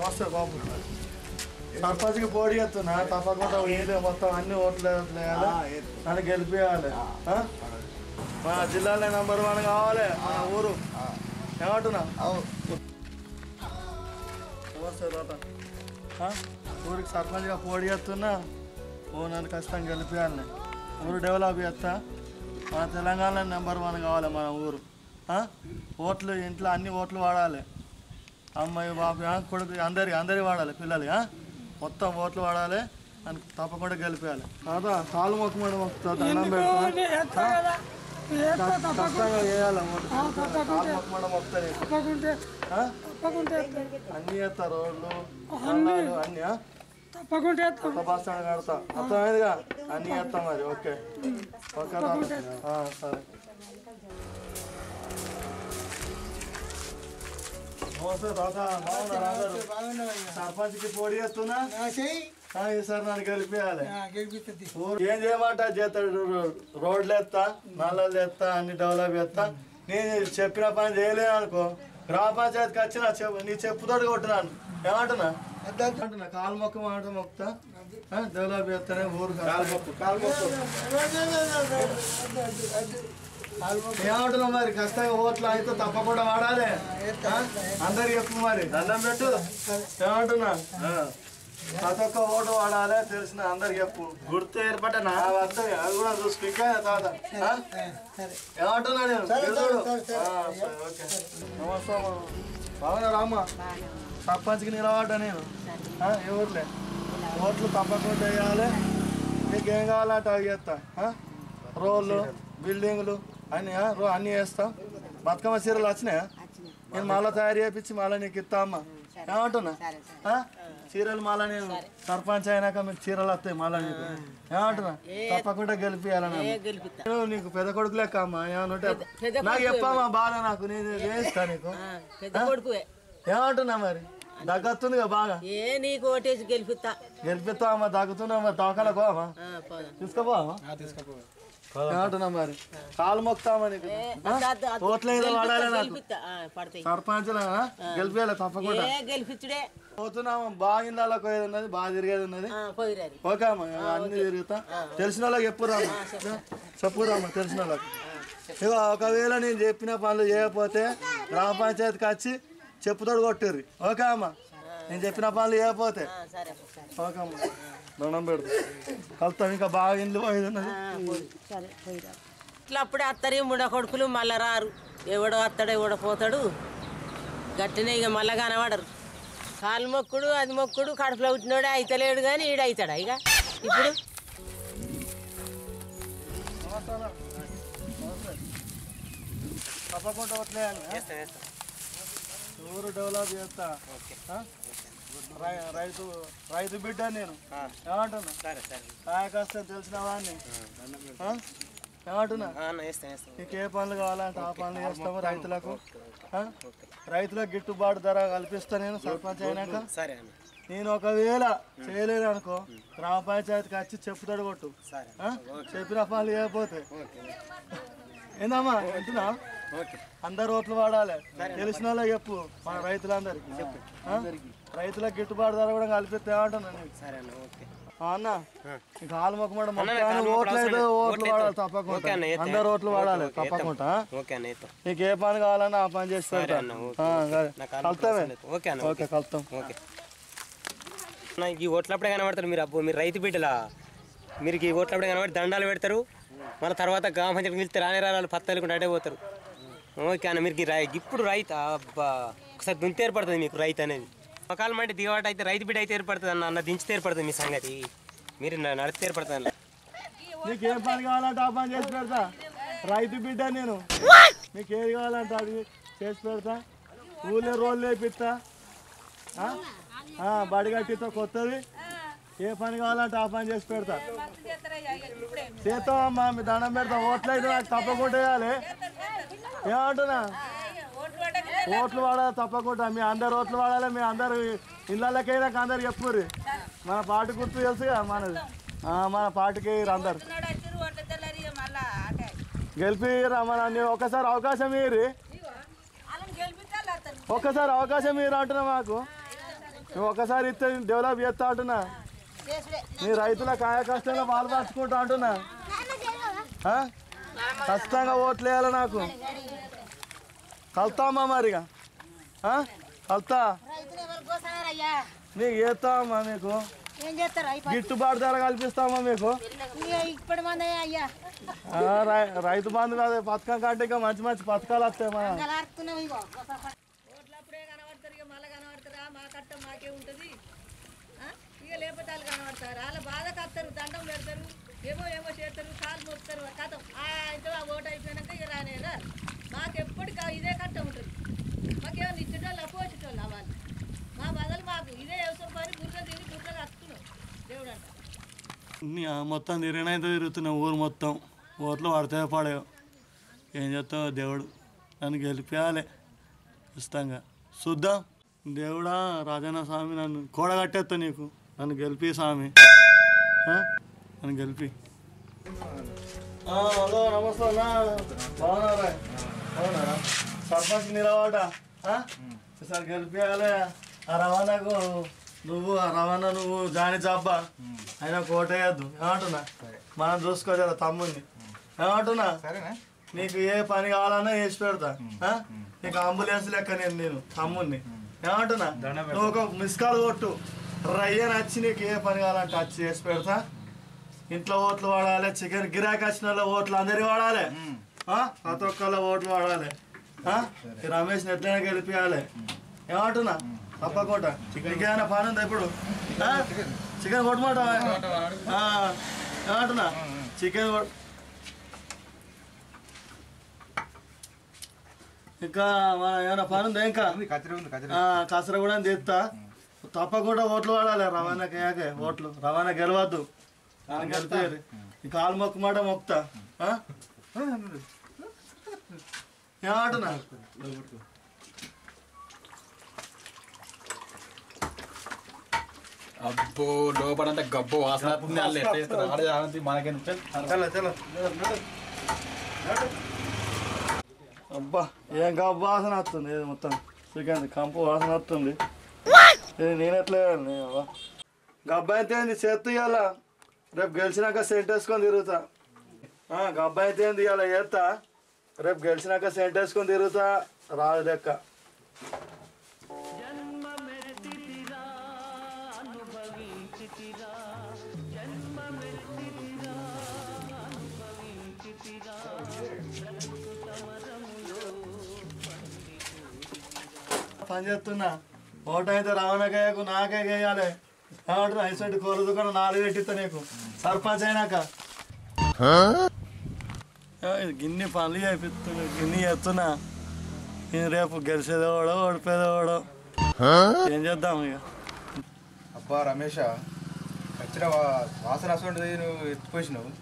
నమస్తే బాబు. సర్పంచ్కి పోటీ చేస్తున్నా, తప్పకుండా ఏదో మొత్తం అన్ని ఓట్లు వేయాలి, నన్ను గెలిపియాలి. మన జిల్లాలో నంబర్ 1 కావాలి మన ఊరు. ఏమంటున్నా? నమస్తే తాత. ఊరికి సర్పంచ్గా పోటీ చేస్తున్నా, నన్ను ఖచ్చితంగా గెలిపియాలి. ఊరు డెవలప్ చేస్తా. మన తెలంగాణలో నంబర్ 1 కావాలి మన ఊరు. ఓట్లు ఇంట్లో అన్ని ఓట్లు వాడాలి. అమ్మాయి బాబు కొడుకు అందరి వాడాలి, పిల్లలు మొత్తం ఓట్లు వాడాలి. అని తప్పకుండా గెలిపేయాలి. కాదా కాలు మొక్కమని మొక్కుతా, దండం పెడతా, కష్టంగా చేయాలి. కాలు మొక్కమని మొక్కుతాయి అన్నీ చేస్తా, రోడ్లు అన్నీ తప్పకుండా బస్ స్టాండ్ కడతా, అర్థమైందిగా అన్నీ చేస్తా మరి. ఓకే ఓకే సరే. నమస్తే తాత, బాగున్నారా? సర్పంచ్కి పోటీ చేస్తున్నా, ఈసారి నన్ను గెలిపియాలి. ఏం చేయమంటా చేస్తాడు, రోడ్లు ఎత్తా, నల్లలు ఎత్తా, అన్ని డెవలప్ చేస్తా. నేను చెప్పిన పని చేయలేను అనుకో, గ్రామ పంచాయతీకి వచ్చిన నీ చెప్పుతోటి కొట్టినాను. ఏమంటున్నా? కాలు మొక్క మాట మొక్కుతా, డెవలప్ చేస్తానే ఊరు. ఏమంటున్నావు మరి? కష్టంగా ఓట్లు అయితే తప్పకుండా వాడాలి. అందరికి చెప్పు మరి, దండం పెట్టు. ఏమంటున్నా? ప్రతి ఒక్క ఓటు వాడాలి, తెలిసిన అందరికి చెప్పు. గుర్తు ఏర్పడ్డా వస్తాయి, అవి కూడా చూసుకు. ఇంకా తాత ఏమంటున్నా నేను? ఓకే నమస్తే. బాగున్నారా అమ్మ? సర్పంచ్కి నిలబడ్డా నేను. ఏ ఊర్లే ఓట్లు తప్పకుండా వేయాలి. నీకేం కావాలంటే అవి చేస్తా. రోడ్లు, బిల్డింగ్లు అన్నీ వేస్తాం. బతుకమ్మ చీరలు వచ్చినాయా? నేను మళ్ళీ తయారు చేయించి మళ్ళీ నీకు ఇస్తా అమ్మ. ఏమంటున్నా? చీరలు మళ్ళీ నేను సర్పంచ్ అయినాక మీకు చీరలు వస్తాయి మళ్ళీ నీకు. ఏమంటున్నా? తప్పకుండా గెలిపియాలని నీకు పెద్ద కొడుకు లెక్క అమ్మ. ఏమనుంటే నాకు చెప్పమ్మా, బాగా నాకు నేను వేస్తా నీకు. ఏమంటున్నా మరి? దగ్గుతుందిగా బాగా. గెలిపిస్తా అమ్మా. దగ్గుతున్నా మరి, దవాఖానకు అమ్మా తీసుకోపోవా? ఏమంటున్నా మరి? కాలు మొక్కుతామా నీకు? ఓట్లు ఏదో వాడాలి నాకు. సర్పంచ్ గెలిపియాలి తప్పకుండా. పోతున్నామా? బాగా ఇళ్ళకి పోయేది ఉన్నది, బాగా తిరిగేది ఉన్నది. ఓకే అమ్మా, అన్ని తిరుగుతా. తెలిసిన వాళ్ళకి చెప్పురామ్మా తెలిసిన వాళ్ళకి. ఇక ఒకవేళ నేను చెప్పిన పనులు చేయకపోతే గ్రామ పంచాయతీకి వచ్చి చెప్పుతోడు కొట్టిర్రి. ఓకే అమ్మా? నేను చెప్పిన పనులు చేయకపోతే. ఓకే అమ్మా, దండం పెడతా. కలుతాం. ఇంకా బాగా ఇండ్లు పోయేది ఉన్నది. ఇట్లా అప్పుడే అత్తరి ముడ కొడుకులు మళ్ళా రారు. ఎవడో అత్తడు ఎవడో పోతాడు. గట్టినే ఇక మళ్ళా కనబడరు. కాలు మొక్కుడు, అది మొక్కుడు, కడుపులో పుట్టినోడే అయితలేడు కానీ ఈడ అవుతాడా ఇక ఇప్పుడు? తప్పకుండా ఊరు డెవలప్ చేస్తా. రైతు బిడ్డ నేను. ఏమంటున్నా? కాయకష్టం తెలిసిన వాడిని. ఏమంటున్నా? నీకు ఏ పనులు కావాలంటే ఆ పనులు చేస్తాము. రైతులకు గిట్టుబాటు ధర కల్పిస్తా నేను సర్పంచ్ అయినాక. నేను ఒకవేళ చేయలేను అనుకో, గ్రామ పంచాయతీకి వచ్చి చెప్పుతాడు కొట్టు. చెప్పిన పనులు చేయకపోతే. ఏందమ్మా వింటున్నా? అందరు ఓట్లు వాడాలి, తెలిసిన వాళ్ళకి చెప్పు. మన రైతులందరికి రైతులకు గిట్టుబాటు ధర కూడా కల్పిస్తే ఏమంటున్నా అన్న? కాలు మొక్కమాట ఓట్లు అయితే ఓట్లు వాడాలి తప్పకుండా. అందరు ఓట్లు వాడాలి తప్పకుండా. నీకు ఏ పని కావాలన్నా ఆ పని చేసి పెడతాను. కలుతామే. ఓకే కలుతాం. ఈ ఓట్లప్పుడే కనబడతారు మీరు. అప్పుడు మీరు రైతు బిడ్డలా? మీరు ఈ ఓట్లప్పుడే కనబడి దండాలు పెడతారు. మళ్ళీ తర్వాత గ్రామ పంచాయతీ వెళ్తే రాని పత్తలుకుంటే అటే పోతారు. ఓకే అన్న, మీరు ఇప్పుడు రైతు అబ్బా ఒకసారి దుంత ఏర్పడుతుంది మీకు రైతు అనేది. ఒకకాలం అంటే దిగవాట అయితే రైతు బిడ్డ అయితే ఏర్పడుతుంది అన్న దించితే ఏర్పడుతుంది మీ సంగతి. మీరు నడిస్తే ఏర్పడుతుంది అన్న. నీకు ఏం పని కావాలంటే ఆ పని చేసి పెడతా. రైతు బిడ్డ నేను. నీకు ఏది కావాలంటే అది చేసి పెడతా. ఊళ్ళో రోడ్లు వేపిస్తా, బడి కట్టిస్తా కొత్తది. ఏ పని కావాలంటే ఆ పని చేసి పెడతా. చేస్తామమ్మా, మీ దండం పెడతా. ఓట్లు అయితే నాకు తప్పకుండా వేయాలి. ఏమంటున్నా? ఓట్లు వాడాలి తప్పకుండా. మీ అందరు ఓట్లు వాడాలి. మీ అందరు ఇళ్ళకైనాక అందరు చెప్పుర్రి. మన పార్టీ గుర్తు తెలుసుగా మనది. మన పార్టీకి అందరు గెలిపిరా. మన ఒక్కసారి అవకాశం ఇయ్యి, ఒక్కసారి అవకాశం ఇయ్యరు అంటున్నా. మాకు నువ్వు ఒకసారి ఇస్తే డెవలప్ చేస్తా అంటున్నా నీ రైతుల కాయ కష్టంగా పాలు పంచుకుంటా అంటున్నా ఖచ్చితంగా ఓట్లు వేయాలి నాకు కలుతామా మరిగా కలుతా నీకు చేస్తామమ్మా మీకు గిట్టుబాటు ధర కల్పిస్తామా మీకు రైతు బంధు కాదు పథకం కంటే ఇంకా మంచి మంచి పథకాలు వస్తాయి మా మాకే ఉంటుంది ఇక లేకపోతే వాళ్ళు కనబడతారు వాళ్ళ బాధ కత్తారు దండం పెడతారు ఏమో చేస్తారు కాలు మోపుతారు కథం అయితే ఆ ఓటు అయిపోయినాక ఇక రానే రారు మాకు ఎప్పటికీ ఇదే కట్ట ఉంటుంది మాకేమన్నా ఇచ్చేటోళ్ళు అపోచేటోళ్ళు అవ్వాలి మా బదులు మాకు ఇదే వ్యవసాయం పని గుర్ర తిని గుర్రలు వస్తున్నాం దేవుడు అంట మొత్తం తిరిగినైతే తిరుగుతున్నావు ఊరు మొత్తం ఓట్లు పడితే పడేవు ఏం చేస్తావు దేవుడు నన్ను గెలిపేయాలి ఇష్టంగా చూద్దాం దేవుడా రాజన్న స్వామి నన్ను కూడగట్టేస్తా నీకు నన్ను గెలిపి స్వామి నన్ను గెలిపి హలో నమస్తే అన్నా బాగున్నారా అవునారా సర్పంచ్ నిలవాట సార్ గెలిపేయాలి ఆ రవాణాకు నువ్వు జాని చాబ్బా అయినా కోటేయద్దు ఏమంటున్నా మనం చూసుకోవాలి తమ్ముడిని ఏమంటున్నా నీకు ఏ పని కావాలన్నా చేసి పెడతా నీకు అంబులెన్స్ లెక్క నేను తమ్ముడిని ఏమంటున్నా నువ్వు ఒక మిస్ కాల్ కొట్టు రయ్య నచ్చి నీకు ఏ పని కావాలంటే వచ్చి చేసి పెడతా ఇంట్లో ఓట్లు వాడాలి చికెన్ గిరాకీ వచ్చిన వాళ్ళ ఓట్లు అందరి వాడాలి ప్రతి ఒక్కళ్ళ ఓట్లు వాడాలి రమేష్ని ఎట్లయినా గెలిపియాలి ఏమంటున్నా తప్పకుండా ఇంకేమైనా పని ఉందా ఇప్పుడు చికెన్ కొట్టమంటావా ఏమంటున్నా చికెన్ ఇంకా ఏమైనా పని ఉందా ఇంకా కసర కూడా తెస్తా తప్పకుండా ఓట్లు వాడాలి రవాణాకే ఓట్లు రవాణా గెలవద్దు గెలిపి ఈ కాలు మొక్కు మాట మొక్తా ఏమంటున్నా అబ్బో లోపలంతా గబ్బు వాసన అబ్బా ఏం గబ్బు వాసన వస్తుంది ఇది మొత్తం చికెన్ కంపు వాసన వస్తుంది ఇది నేను ఎట్లా గబ్బా అయితే ఏంది చేత్తు ఇవాళ రేపు గెలిచినాక సెంట్ వేసుకొని తిరుగుతా గబ్బా అయితే ఏంది ఇవాళ చేస్తా రేపు గెలిచినాక సెంట్ వేసుకొని తిరుగుతా రాదు లెక్క పని చేస్తున్నా ఓటు అయితే రావణకేయకు నాకే వేయాలి ఏమంటున్నా ఐసెంట్ కోళ్ళ దుకాణం 4 పెట్టిస్తా నీకు సర్పంచ్ అయినాక గిన్ని పనులు చేపిస్తున్నా గిన్ని చేస్తున్నా నేను రేపు గెలిచేదేవాడో ఓడిపోయేదేవాడో ఏం చేద్దాం ఇక అబ్బా రమేష ఖచ్చితంగా వాసన వస్తుంది నువ్వు ఎత్తిపోసినావు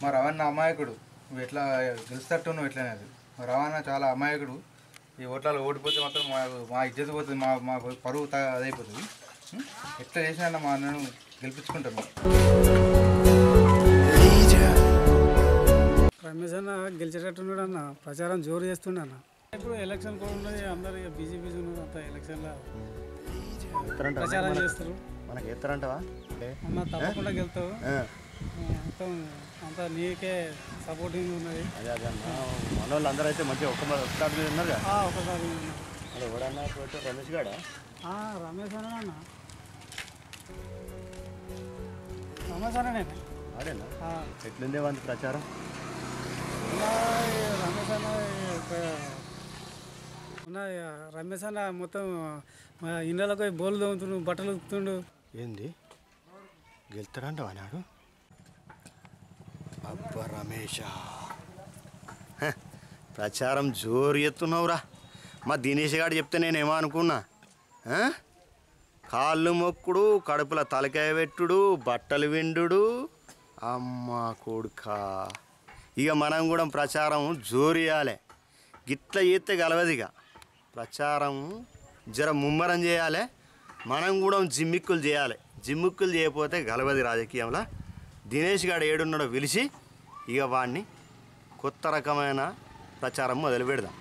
మా రవాణా అమాయకుడు నువ్వు ఎట్లా గెలుస్తట్టు నువ్వు ఎట్లనేది మా రవాణా చాలా అమాయకుడు ఈ ఓట్లలో ఓడిపోతే మాత్రం మా ఇజ్జత పోతుంది మా పరువు అదైపోతుంది ఎట్లా చేసినా మా అన్నను గెలిపించుకుంటాను రమేష్ అన్న గెలిచేటట్టున్నాడు అన్న ప్రచారం జోరు చేస్తుండ అన్న ఇప్పుడు ఎలక్షన్ కూడా ఉన్నది అందరు బీజేపీ ఉన్నారు అంత ఎలక్షన్లో ప్రచారం చేస్తారు మనకి ఎత్తారంటవా అన్న తప్పకుండా గెలుతావు మొత్తం అంతా నీకే సపోర్టింగ్ ఉన్నది అదే అదే అన్న మన వాళ్ళు అందరూ అయితే మంచిగా ఒకసారి మీద ఉన్నారు కదా ఒకసారి అదే ఎవడన్నా రమేష్ గాడా రమేష్ అన్న రమేష్ అన్ననే ఆడేనా ఎట్లుందే వంద ప్రచారం రమేష్ అన్న ఉన్నాయి రమేష్ అన్న మొత్తం ఇళ్ళకి బోలు తోముతుండు బట్టలు ఉతుకుతుండు ఏంది గెలుతాడంటవా నాడు అబ్బా రమేష ప్రచారం జోరు ఎత్తున్నావురా మా దినేష్ గారు చెప్తే నేనేమో అనుకున్నా కాళ్ళు మొక్కుడు కడుపుల తలకాయ పెట్టుడు బట్టలు విండు అమ్మ కొడుక ఇక మనం కూడా ప్రచారం జోరు ఇవ్వాలి గిట్ల చేస్తే గలవదు ఇక ప్రచారం జర ముమ్మరం చేయాలి మనం కూడా జిమ్మిక్కులు చేయాలి జిమ్మిక్కులు చేయకపోతే గలవది రాజకీయంలో దినేష్ గారు ఏడున్నాడో పిలిచి ఇక వాడిని కొత్త రకమైన ప్రచారం మొదలు పెడదాం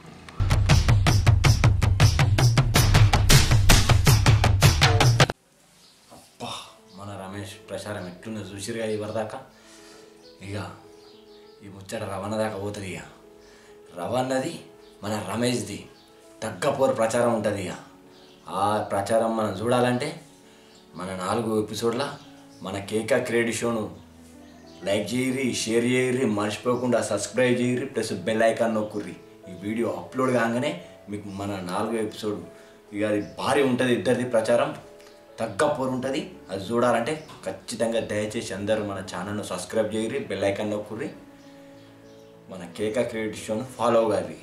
ఎట్లున్నా చూసిరుగా ఇవరిదాకా. ఇక ఈ ముచ్చట రవణ దాకా పోతుంది. ఇక రవణది మన రమేష్ది తగ్గపోరు ప్రచారం ఉంటుంది. ఇక ఆ ప్రచారం మనం చూడాలంటే మన 4 ఎపిసోడ్ల మన కేక క్రియేటివ్ షోను లైక్ చేయరి, షేర్ చేయరి, మర్చిపోకుండా సబ్స్క్రైబ్ చేయరి, ప్లస్ బెల్ ఐకాన్ నొక్కుర్రి. ఈ వీడియో అప్లోడ్ కాగానే మీకు మన 4వ ఎపిసోడ్ ఇక అది భారీ ఉంటుంది. ఇద్దరిది ప్రచారం తగ్గపోరు ఉంటుంది. అది చూడాలంటే ఖచ్చితంగా దయచేసి అందరూ మన ఛానల్ను సబ్స్క్రైబ్ చేయరి, బెల్ ఐకాన్ నొక్కుర్రి, మన కేక క్రియేటివ్ షోను ఫాలో కావి.